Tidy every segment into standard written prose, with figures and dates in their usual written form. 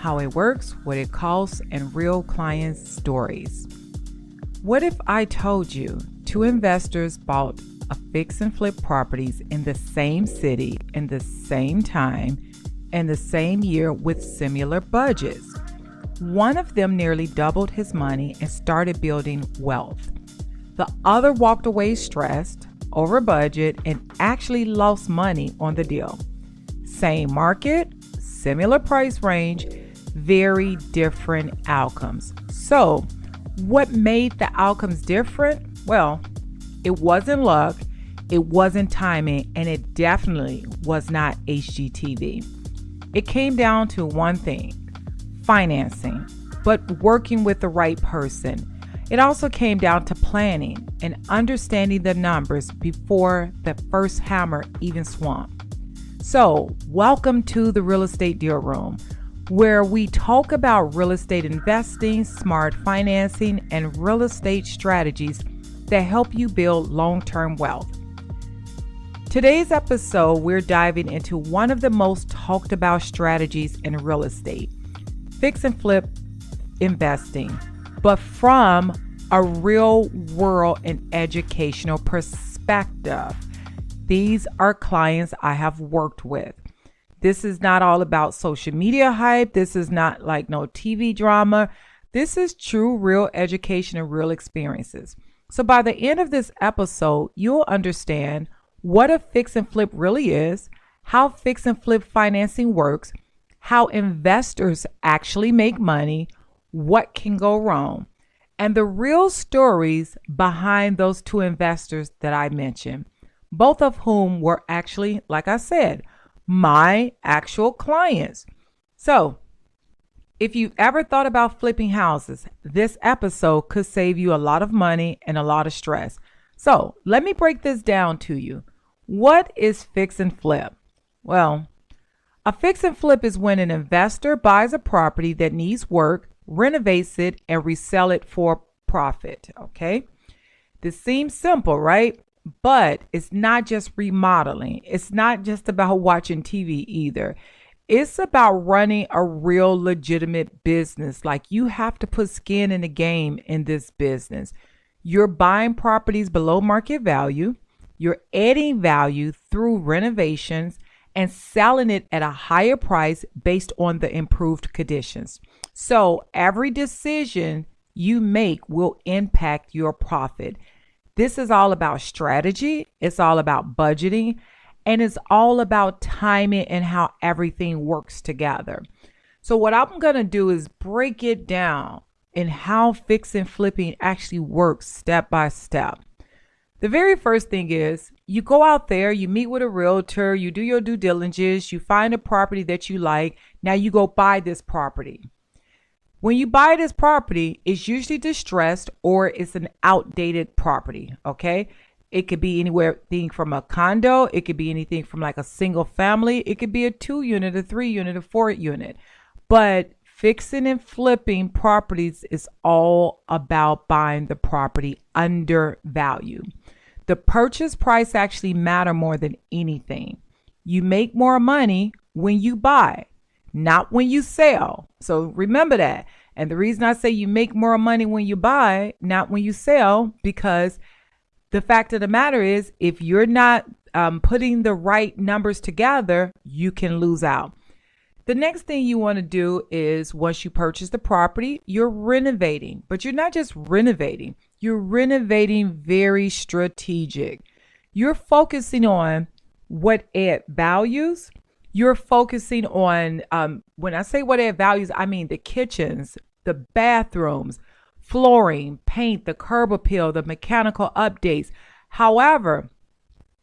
how it works, what it costs, and real client stories. What if I told you two investors bought a fix and flip properties in the same city, in the same time, and the same year with similar budgets? One of them nearly doubled his money and started building wealth. The other walked away stressed, over budget, and actually lost money on the deal. Same market, similar price range, very different outcomes. So, what made the outcomes different? Well, it wasn't luck, it wasn't timing, and it definitely was not HGTV. It came down to one thing: financing, but working with the right person. It also came down to planning and understanding the numbers before the first hammer even swung. So, welcome to the Real Estate Deal Room, where we talk about real estate investing, smart financing, and real estate strategies that help you build long-term wealth. Today's episode, we're diving into one of the most talked about strategies in real estate: fix and flip investing, but from a real world and educational perspective. These are clients I have worked with. This is not all about social media hype. This is not like no TV drama. This is true, real education and real experiences. So by the end of this episode, you'll understand what a fix and flip really is, how fix and flip financing works, how investors actually make money, what can go wrong, and the real stories behind those two investors that I mentioned, both of whom were actually, like I said, my actual clients. So, if you've ever thought about flipping houses, this episode could save you a lot of money and a lot of stress. So, let me break this down to you. What is fix and flip? Well, a fix and flip is when an investor buys a property that needs work, renovates it, and resell it for profit. Okay? This seems simple, right? But it's not just remodeling. It's not just about watching TV either. It's about running a real legitimate business. Like, you have to put skin in the game in this business. You're buying properties below market value. You're adding value through renovations and selling it at a higher price based on the improved conditions. So every decision you make will impact your profit. This is all about strategy. It's all about budgeting, and it's all about timing and how everything works together. So what I'm going to do is break it down in how fix and flipping actually works step by step. The very first thing is you go out there, you meet with a realtor, you do your due diligence, you find a property that you like. Now you go buy this property. When you buy this property, it's usually distressed or it's an outdated property, okay? It could be anything from a condo. It could be anything from like a single family. It could be a 2-unit, a 3-unit, a 4-unit. But fixing and flipping properties is all about buying the property under value. The purchase price actually matters more than anything. You make more money when you buy, not when you sell. So remember that. And the reason I say you make more money when you buy, not when you sell, because the fact of the matter is, if you're not putting the right numbers together, you can lose out. The next thing you want to do is, once you purchase the property, you're renovating. But you're not just renovating. You're renovating very strategic. You're focusing on what add values. You're focusing on, when I say what add values, I mean the kitchens, the bathrooms, flooring, paint, the curb appeal, the mechanical updates. However,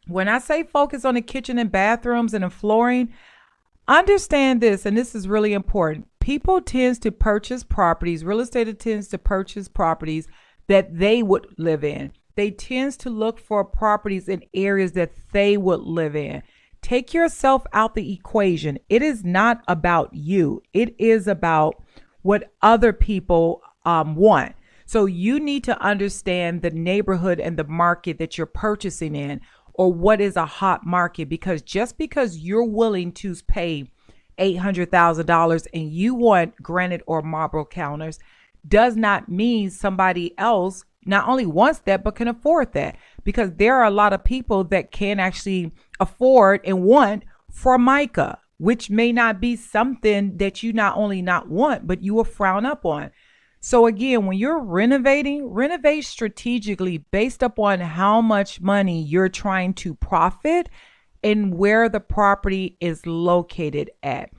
when I say focus on the kitchen and bathrooms and the flooring, understand this, and this is really important. People tend to purchase properties, real estate tends to purchase properties that they would live in. They tend to look for properties in areas that they would live in. Take yourself out the equation. It is not about you. It is about what other people want. So you need to understand the neighborhood and the market that you're purchasing in, or what is a hot market, because just because you're willing to pay $800,000 and you want granite or marble counters does not mean somebody else not only wants that, but can afford that, because there are a lot of people that can actually afford and want Formica, which may not be something that you not only not want, but you will frown up on. So again, when you're renovating, renovate strategically based upon how much money you're trying to profit and where the property is located at.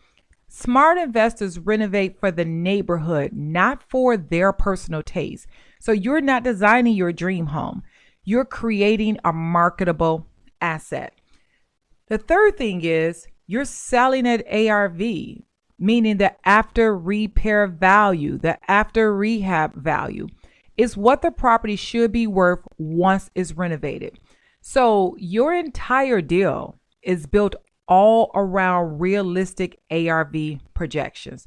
Smart investors renovate for the neighborhood, not for their personal taste. So you're not designing your dream home. You're creating a marketable asset. The third thing is you're selling at ARV, meaning the after repair value, the after rehab value is what the property should be worth once it's renovated. So your entire deal is built all around realistic ARV projections.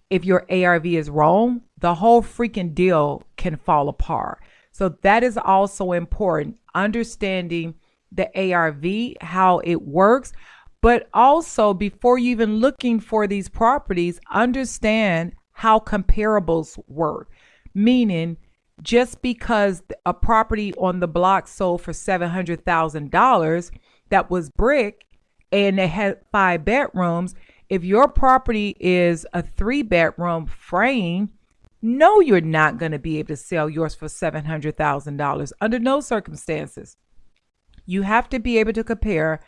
If your ARV is wrong, the whole freaking deal can fall apart. So that is also important, understanding the ARV, how it works, but also before you even looking for these properties, understand how comparables work. Meaning, just because a property on the block sold for $700,000 that was brick and it had 5 bedrooms, if your property is a 3-bedroom frame, no, you're not going to be able to sell yours for $700,000 under no circumstances. You have to be able to compare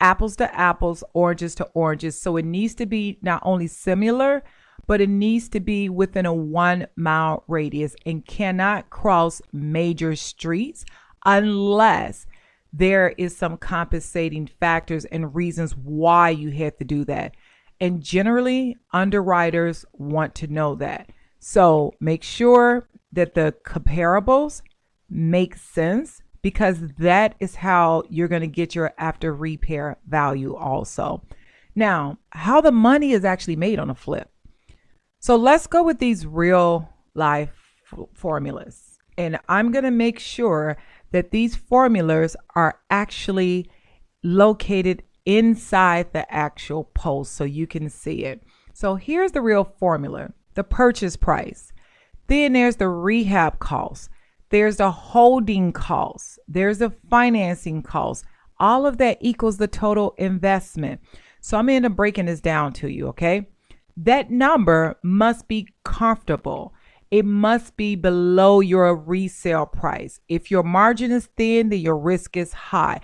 apples to apples, oranges to oranges. So it needs to be not only similar, but it needs to be within a 1-mile radius and cannot cross major streets unless there is some compensating factors and reasons why you have to do that. And generally, underwriters want to know that. So make sure that the comparables make sense, because that is how you're going to get your after repair value also. Now, how the money is actually made on a flip. So let's go with these real life formulas. And I'm going to make sure that these formulas are actually located inside the actual post so you can see it. So here's the real formula: the purchase price. Then there's the rehab cost. There's the holding cost. There's the financing cost. All of that equals the total investment. So I'm going to breaking this down to you, okay? That number must be comfortable. It must be below your resale price. If your margin is thin, then your risk is high.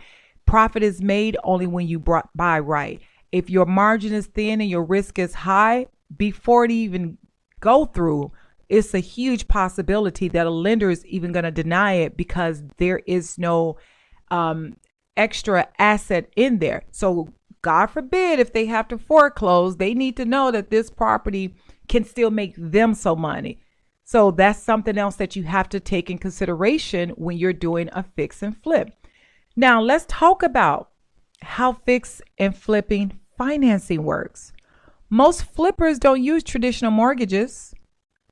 Profit is made only when you buy right. If your margin is thin and your risk is high, before it even go through, it's a huge possibility that a lender is even going to deny it because there is no extra asset in there. So God forbid if they have to foreclose, they need to know that this property can still make them some money. So that's something else that you have to take in consideration when you're doing a fix and flip. Now let's talk about how fix and flipping financing works. Most flippers don't use traditional mortgages.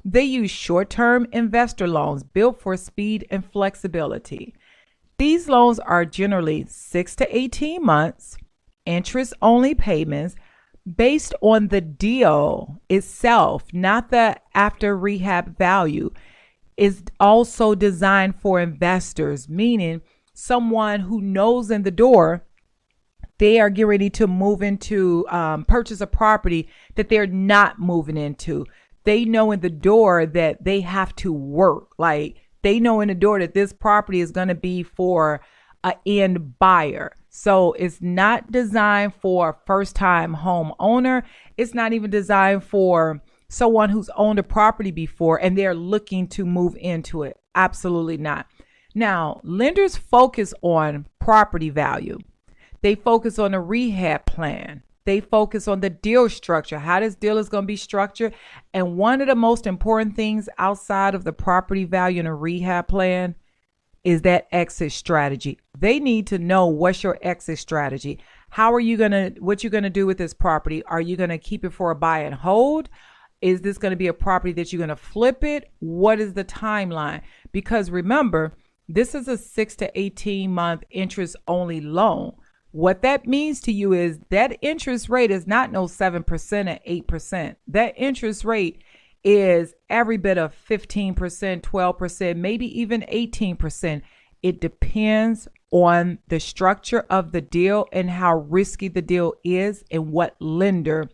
They use short-term investor loans built for speed and flexibility. These loans are generally 6 to 18 months, interest-only payments based on the deal itself, not the after rehab value. Is also designed for investors, meaning someone who knows in the door they are getting ready to move into purchase a property that they're not moving into. They know in the door that they have to work. Like they know in the door that this property is going to be for an end buyer. So it's not designed for a first-time home owner. It's not even designed for someone who's owned a property before and they're looking to move into it. Absolutely not. Now, lenders focus on property value. They focus on a rehab plan. They focus on the deal structure, how this deal is going to be structured. And one of the most important things outside of the property value and a rehab plan is that exit strategy. They need to know what's your exit strategy. What you're going to do with this property? Are you going to keep it for a buy and hold? Is this going to be a property that you're going to flip it? What is the timeline? Because remember, this is a 6 to 18 month interest only loan. What that means to you is that interest rate is not no 7% or 8%. That interest rate is every bit of 15%, 12%, maybe even 18%. It depends on the structure of the deal and how risky the deal is and what lender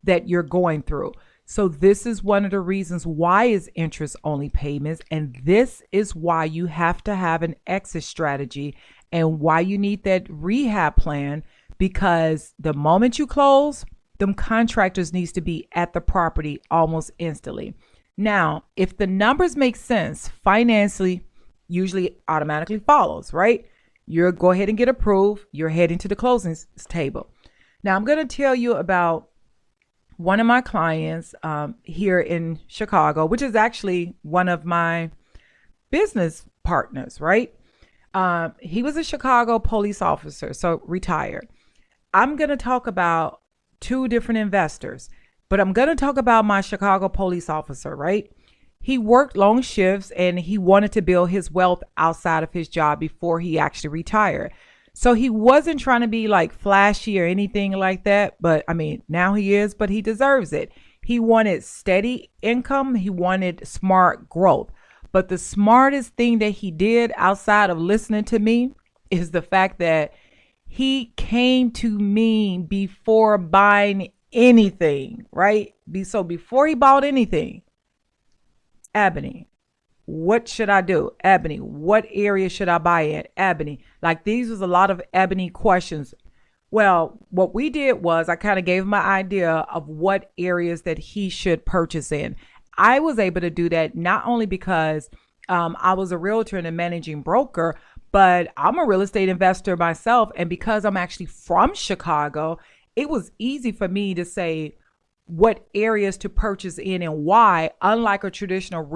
that you're going through. So this is one of the reasons why is interest only payments. And this is why you have to have an exit strategy and why you need that rehab plan, because the moment you close, them contractors needs to be at the property almost instantly. Now, if the numbers make sense financially, usually automatically follows, right? You'll go ahead and get approved. You're heading to the closing table. Now, I'm going to tell you about one of my clients here in Chicago, which is actually one of my business partners, right? He was a Chicago police officer, so retired. I'm going to talk about two different investors, but I'm going to talk about my Chicago police officer, right? He worked long shifts and he wanted to build his wealth outside of his job before he actually retired. So he wasn't trying to be like flashy or anything like that. But I mean, now he is, but he deserves it. He wanted steady income. He wanted smart growth. But the smartest thing that he did outside of listening to me is the fact that he came to me before buying anything, right? So before he bought anything, Ebony, what should I do? Ebony, what area should I buy in? Ebony, like these was a lot of Ebony questions. Well, what we did was I kind of gave him an idea of what areas that he should purchase in. I was able to do that not only because I was a realtor and a managing broker, but I'm a real estate investor myself. And because I'm actually from Chicago, it was easy for me to say what areas to purchase in and why. Unlike a traditional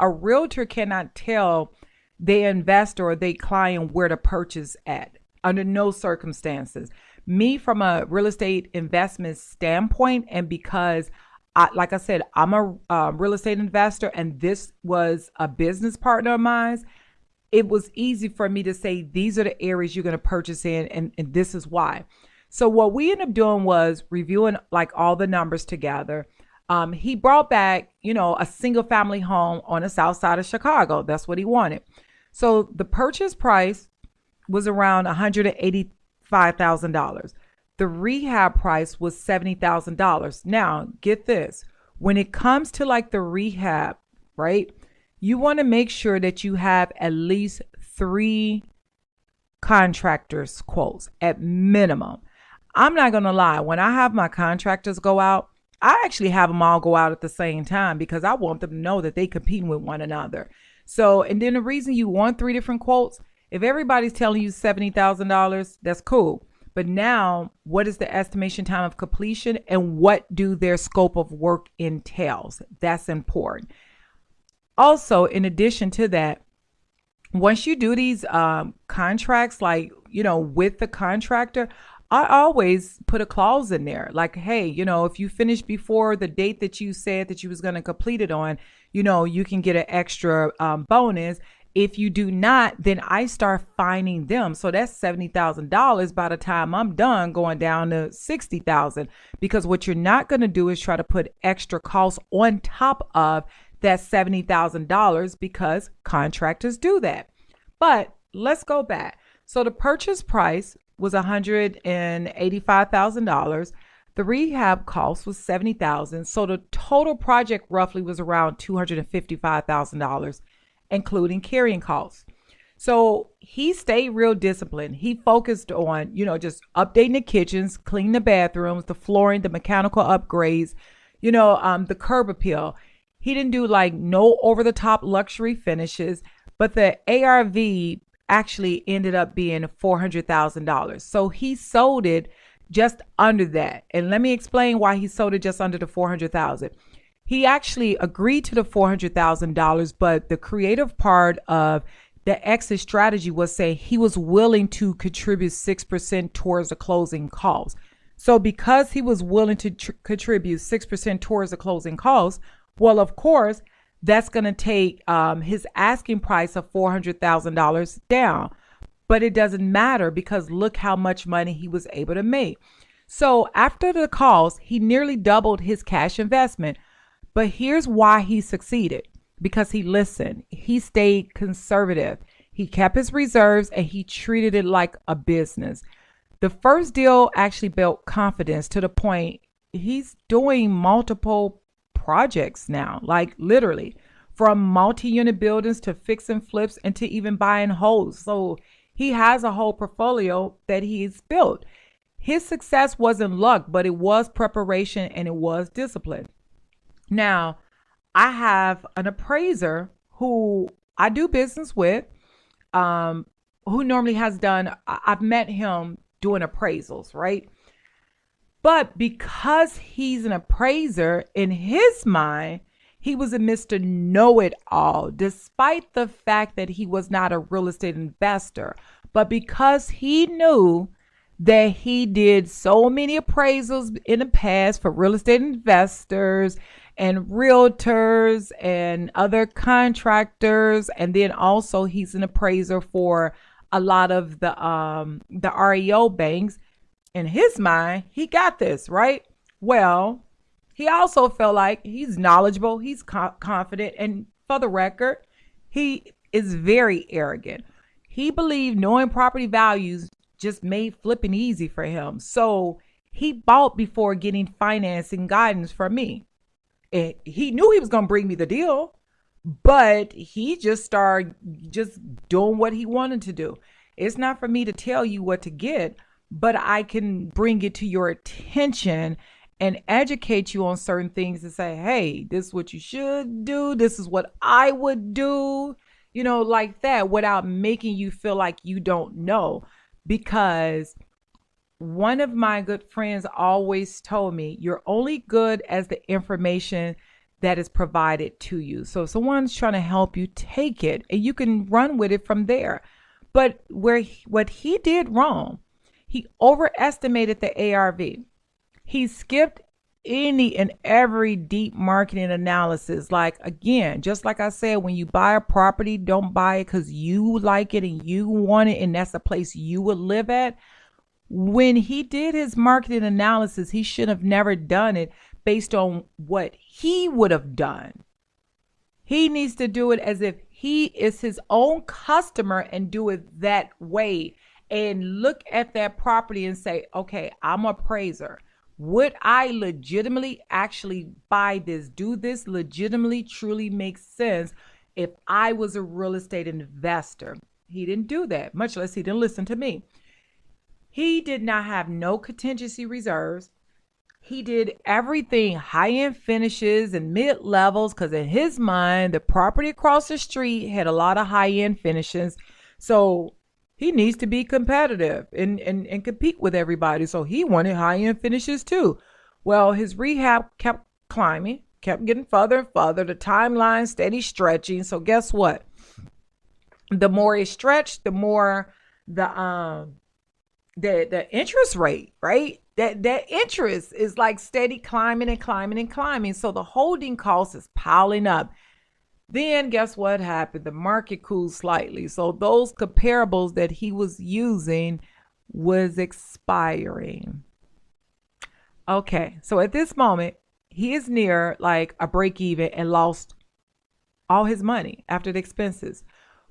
a realtor cannot tell their investor or their client where to purchase at under no circumstances. Me, from a real estate investment standpoint, and because like I said, I'm a real estate investor and this was a business partner of mine, it was easy for me to say, these are the areas you're going to purchase in and this is why. So what we ended up doing was reviewing like all the numbers together. He brought back, a single family home on the south side of Chicago. That's what he wanted. So the purchase price was around $185,000. The rehab price was $70,000. Now, get this. When it comes to like the rehab, right, you want to make sure that you have at least 3 contractors quotes at minimum. I'm not going to lie. When I have my contractors go out, I actually have them all go out at the same time because I want them to know that they competing with one another. So, and then the reason you want 3 different quotes, if everybody's telling you $70,000, that's cool. But now, what is the estimation time of completion and what do their scope of work entails? That's important. Also, in addition to that, once you do these contracts, like, with the contractor, I always put a clause in there like, hey, if you finish before the date that you said that you was going to complete it on, you can get an extra bonus. If you do not, then I start fining them. So that's $70,000 by the time I'm done, going down to $60,000. Because what you're not going to do is try to put extra costs on top of that $70,000 because contractors do that. But let's go back. So the purchase price was $185,000. The rehab cost was $70,000. So the total project roughly was around $255,000. Including carrying costs. So he stayed real disciplined. He focused on, just updating the kitchens, cleaning the bathrooms, the flooring, the mechanical upgrades, the curb appeal. He didn't do like no over the top luxury finishes, but the ARV actually ended up being $400,000. So he sold it just under that. And let me explain why he sold it just under the $400,000. He actually agreed to the $400,000, but the creative part of the exit strategy was saying he was willing to contribute 6% towards the closing costs. So because he was willing to contribute 6% towards the closing costs, well, of course, that's going to take his asking price of $400,000 down. but it doesn't matter because look how much money he was able to make. So after the calls, he nearly doubled his cash investment. But here's why he succeeded: because he listened, he stayed conservative, he kept his reserves, and he treated it like a business. The first deal actually built confidence to the point he's doing multiple projects now, like literally from multi-unit buildings to fix and flips and to even buying wholes. So he has a whole portfolio that he's built. His success wasn't luck, but it was preparation and it was discipline. Now, I have an appraiser who I do business with, who normally has done, I've met him doing appraisals, right? But because he's an appraiser, in his mind, he was a Mr. Know-it-all, despite the fact that he was not a real estate investor. But because he knew that he did so many appraisals in the past for real estate investors and realtors and other contractors, and then also he's an appraiser for a lot of the REO banks. In his mind, he got this, right? Well, he also felt like he's knowledgeable, he's confident, and for the record, he is very arrogant. He believed knowing property values just made flipping easy for him. So he bought before getting financing guidance from me. And he knew he was going to bring me the deal, but he just started just doing what he wanted to do. It's not for me to tell you what to get, but I can bring it to your attention and educate you on certain things and say, hey, this is what you should do. This is what I would do, like that, without making you feel like you don't know. Because one of my good friends always told me, you're only good as the information that is provided to you. So if someone's trying to help you, take it and you can run with it from there. But what he did wrong, he overestimated the ARV. He skipped any and every deep marketing analysis. Like, again, just like I said, when you buy a property, don't buy it because you like it and you want it and that's a place you would live at. When he did his marketing analysis, he should have never done it based on what he would have done. He needs to do it as if he is his own customer and do it that way. And look at that property and say, okay, I'm an appraiser. Would I legitimately actually buy this? Do this legitimately truly make sense if I was a real estate investor? He didn't do that, much less he didn't listen to me. He did not have no contingency reserves. He did everything high-end finishes and mid-levels because in his mind, the property across the street had a lot of high-end finishes. So he needs to be competitive and compete with everybody. So he wanted high-end finishes too. Well, his rehab kept climbing, kept getting further and further. The timeline steady stretching. So guess what? The more it stretched, the more the interest rate, right? That interest is like steady climbing and climbing and climbing. So the holding cost is piling up. Then guess what happened? The market cooled slightly. So those comparables that he was using was expiring. Okay, so at this moment, he is near like a break even and lost all his money after the expenses.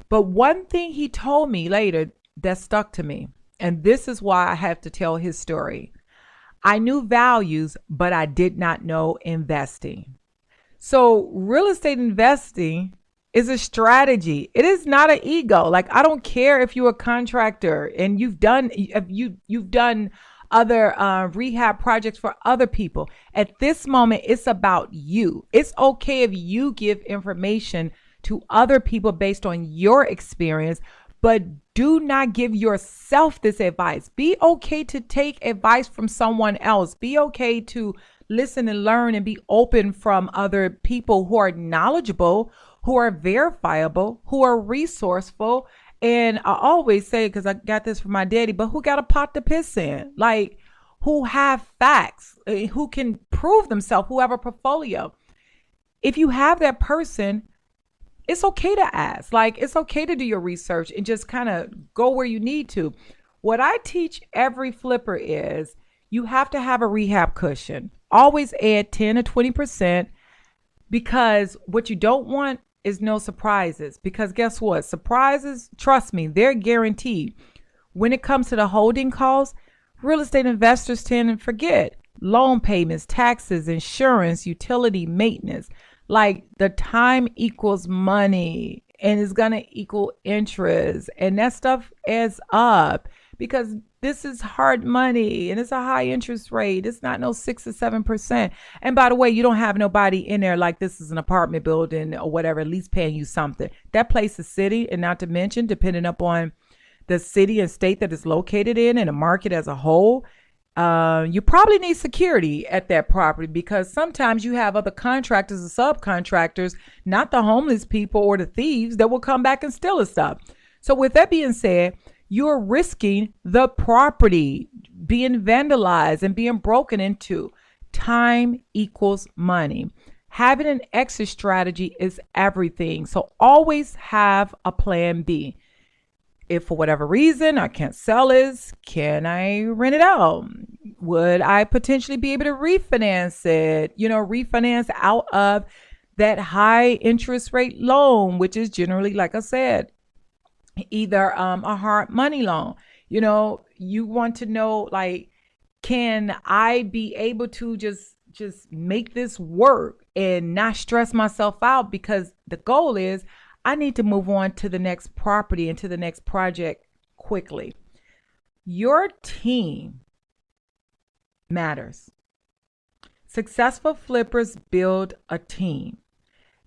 But one thing he told me later that stuck to me, and this is why I have to tell his story. I knew values, but I did not know investing. So real estate investing is a strategy. It is not an ego. Like, I don't care if you're a contractor and you've done other rehab projects for other people. At this moment, it's about you. It's okay if you give information to other people based on your experience, but do not give yourself this advice. Be okay to take advice from someone else. Be okay to listen and learn and be open from other people who are knowledgeable, who are verifiable, who are resourceful. And I always say, because I got this from my daddy, but who got a pot to piss in? Like, who have facts, who can prove themselves, who have a portfolio. If you have that person, it's okay to ask. Like, it's okay to do your research and just kind of go where you need to. What I teach every flipper is you have to have a rehab cushion. Always add 10 to 20%, because what you don't want is no surprises. Because guess what? Surprises, trust me, they're guaranteed. When it comes to the holding costs, real estate investors tend to forget loan payments, taxes, insurance, utility, maintenance. Like, the time equals money and it's going to equal interest. And that stuff adds up, because this is hard money and it's a high interest rate. It's not no 6 or 7%. And by the way, you don't have nobody in there like this is an apartment building or whatever, at least paying you something. That place is city, and not to mention, depending upon the city and state that it's located in and the market as a whole, you probably need security at that property, because sometimes you have other contractors or subcontractors, not the homeless people or the thieves, that will come back and steal the stuff. So with that being said, you're risking the property being vandalized and being broken into. Time equals money. Having an exit strategy is everything. So always have a plan B. If for whatever reason I can't sell this, can I rent it out? Would I potentially be able to refinance it? Refinance out of that high interest rate loan, which is generally, like I said, either a hard money loan. You want to know, like, can I be able to just make this work and not stress myself out? Because the goal is I need to move on to the next property and to the next project quickly. Your team matters. Successful flippers build a team.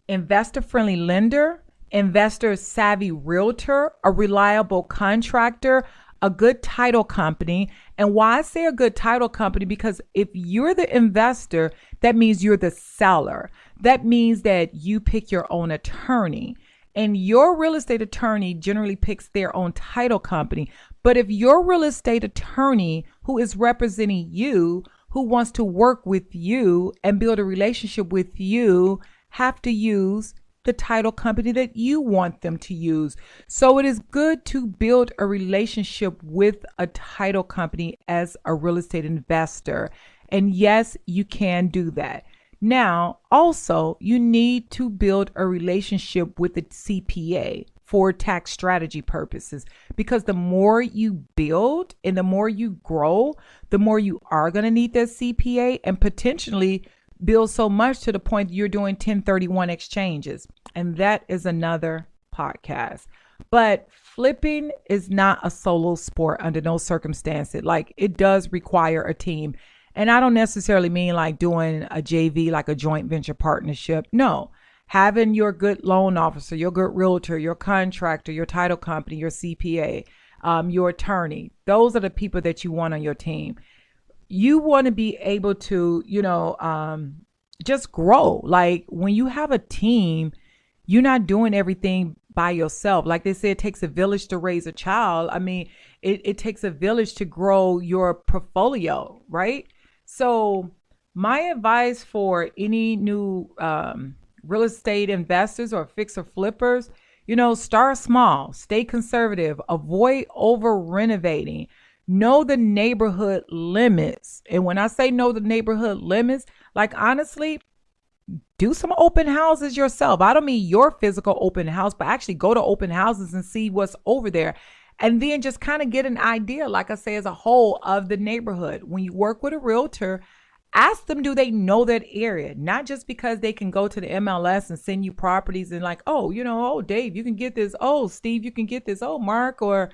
Investor-friendly lender, investor-savvy realtor, a reliable contractor, a good title company. And why I say a good title company, because if you're the investor, that means you're the seller. That means that you pick your own attorney. And your real estate attorney generally picks their own title company. But if your real estate attorney who is representing you, who wants to work with you and build a relationship with you, have to use the title company that you want them to use. So it is good to build a relationship with a title company as a real estate investor. And yes, you can do that. Now, also, you need to build a relationship with the CPA for tax strategy purposes, because the more you build and the more you grow, the more you are going to need that CPA, and potentially build so much to the point that you're doing 1031 exchanges. And that is another podcast. But flipping is not a solo sport under no circumstances. Like, it does require a team. And I don't necessarily mean like doing a JV, like a joint venture partnership. No, having your good loan officer, your good realtor, your contractor, your title company, your CPA, your attorney. Those are the people that you want on your team. You want to be able to, just grow. Like, when you have a team, you're not doing everything by yourself. Like they say, it takes a village to raise a child. I mean, it takes a village to grow your portfolio, right? So my advice for any new real estate investors or fixer flippers, start small, stay conservative, avoid over renovating, know the neighborhood limits. And when I say know the neighborhood limits, like, honestly, do some open houses yourself. I don't mean your physical open house, but actually go to open houses and see what's over there. And then just kind of get an idea, like I say, as a whole of the neighborhood. When you work with a realtor, ask them, do they know that area? Not just because they can go to the MLS and send you properties and like, oh, Dave, you can get this. Oh, Steve, you can get this. Oh, Mark or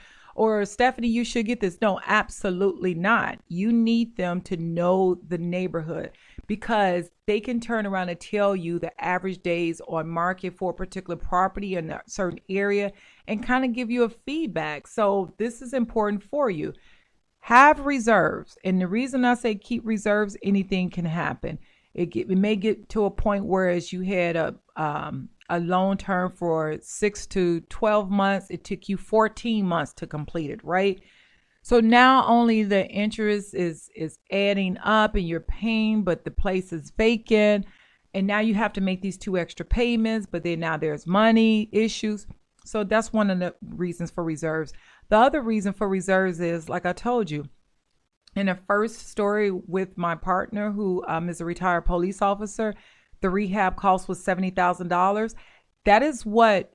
Stephanie, you should get this. No, absolutely not. You need them to know the neighborhood, because they can turn around and tell you the average days on market for a particular property in a certain area and kind of give you a feedback. So this is important for you. Have reserves. And the reason I say keep reserves, anything can happen. It may get to a point where, as you had a loan term for 6 to 12 months, it took you 14 months to complete it, right? So now only the interest is adding up and you're paying, but the place is vacant. and now you have to make these 2 extra payments, but then now there's money issues. So that's one of the reasons for reserves. The other reason for reserves is, like I told you, in the first story with my partner, who is a retired police officer, the rehab cost was $70,000. That is what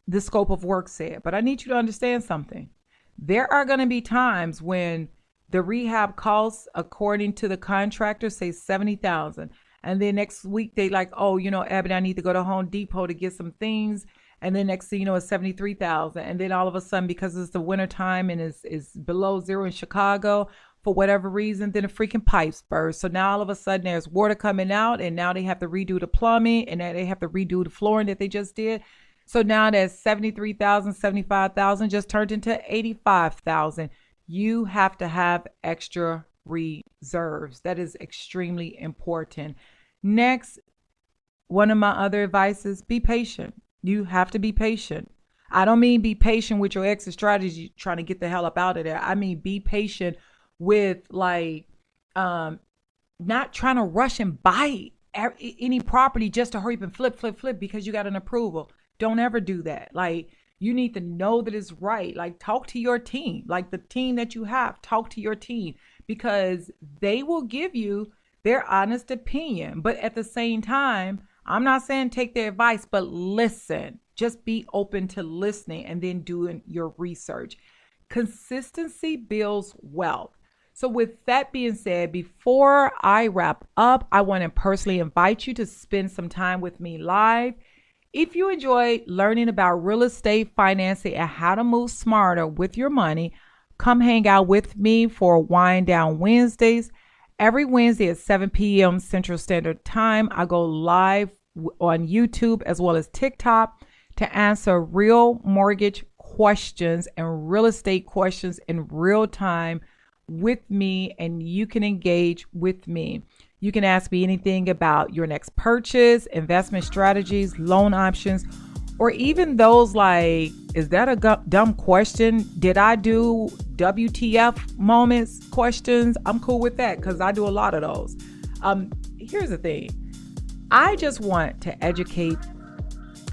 the scope of work said. But I need you to understand something. There are going to be times when the rehab costs, according to the contractor, say $70,000. And then next week they like, oh, Ebony, I need to go to Home Depot to get some things. And then next thing you know, it's $73,000. And then all of a sudden, because it's the winter time and it's below zero in Chicago, for whatever reason, then the freaking pipes burst. So now all of a sudden there's water coming out, and now they have to redo the plumbing, and now they have to redo the flooring that they just did. So now that $73,000, $75,000 just turned into $85,000. You have to have extra reserves. That is extremely important. Next, one of my other advices, be patient. You have to be patient. I don't mean be patient with your exit strategy trying to get the hell up out of there. I mean be patient with not trying to rush and buy any property just to hurry up and flip because you got an approval. Don't ever do that. You need to know that it's right. Talk to your team, the team that you have. Talk to your team, because they will give you their honest opinion. But at the same time, I'm not saying take their advice, but listen. Just be open to listening and then doing your research. Consistency builds wealth. So with that being said, before I wrap up, I want to personally invite you to spend some time with me live. If you enjoy learning about real estate, financing, and how to move smarter with your money, come hang out with me for Wind Down Wednesdays. Every Wednesday at 7 p.m. Central Standard Time, I go live on YouTube as well as TikTok to answer real mortgage questions and real estate questions in real time with me, and you can engage with me. You can ask me anything about your next purchase, investment strategies, loan options, or even those like, is that a dumb question? Did I do WTF moments questions? I'm cool with that because I do a lot of those. Here's the thing. I just want to educate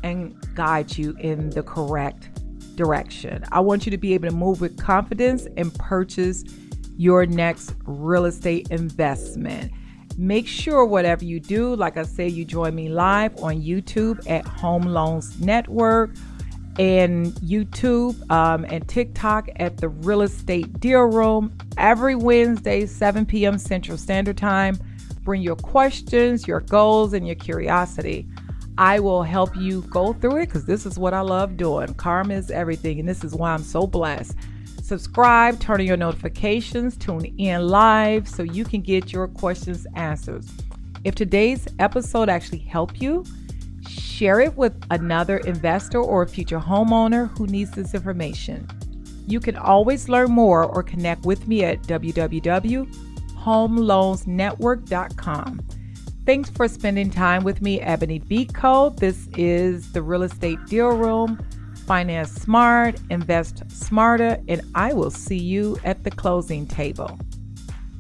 and guide you in the correct direction. I want you to be able to move with confidence and purchase your next real estate investment. Make sure whatever you do, like I said, you join me live on YouTube at Home Loans Network, and YouTube and TikTok at the Real Estate Deal Room every Wednesday, 7 p.m. Central Standard Time. Bring your questions, your goals, and your curiosity. I will help you go through it because this is what I love doing. Karma is everything, and this is why I'm so blessed. Subscribe, turn on your notifications, tune in live so you can get your questions answered. If today's episode actually helped you, share it with another investor or a future homeowner who needs this information. You can always learn more or connect with me at www.homeloansnetwork.com. Thanks for spending time with me, Ebony Beatco. This is the Real Estate Deal Room. Finance smart, invest smarter, and I will see you at the closing table.